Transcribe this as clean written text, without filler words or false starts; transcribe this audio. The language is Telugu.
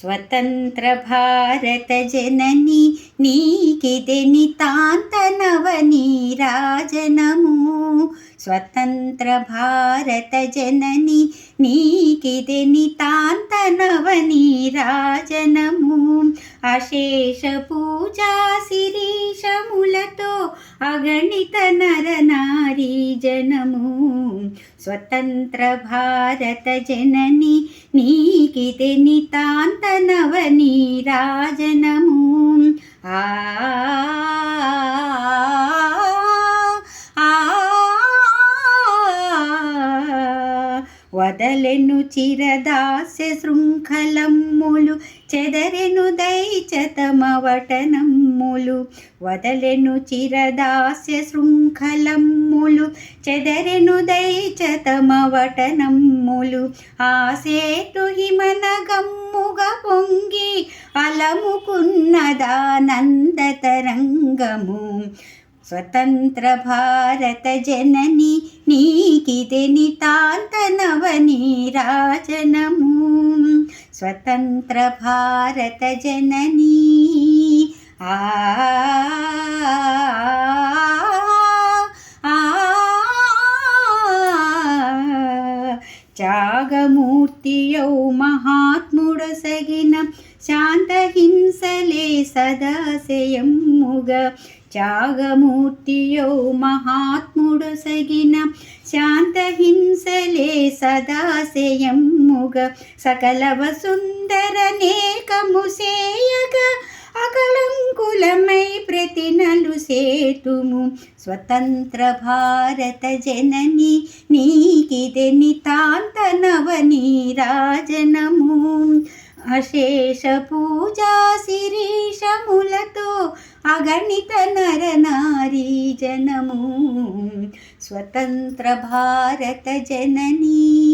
స్వతంత్ర భారత జనని నీకిదే నితాంత నవనీరాజనము. స్వతంత్ర భారత జనని నీకిదే నితాంత నవనీరాజనము. అశేష పూజా శిరీషములతో అగణిత నరనారీ జనము. స్వతంత్ర భారత జనని నీకిదే నితాంత నవనీరాజనము. ఆ వదలెను చిరదాస్య శృంఖలమ్ములు, చెదరెను దైచతమవటనమ్ములు. వదలెను చిరదాస్య శృంఖలమ్ములు, చెదరెను దైచతమవటనమ్ములు. ఆసేతు హిమనగమ్ముగా పొంగి అలముకున్నదానందతరంగము. స్వతంత్ర భారత జనని నీకిదే నితాంత నవనీరాజనము. స్వతంత్ర భారత జనని ఆ త్యాగమూర్తియౌ మహాత్ముడొసగిన శాంతహింసలే సదాశయముగా. త్యాగమూర్తియౌ మహాత్ముడొసగిన శాంతహింసలే సదాశయముగా. సకల వసుందర నేకము సేయగా అకళంకులమై ప్రతినలు సేతుము. స్వతంత్ర భారత జనని నీకిదే నితాంత నవనీరాజనము. అశేష పూజా శిరీషములతో అగణిత నరనారీ జనము. స్వతంత్ర భారత జనని.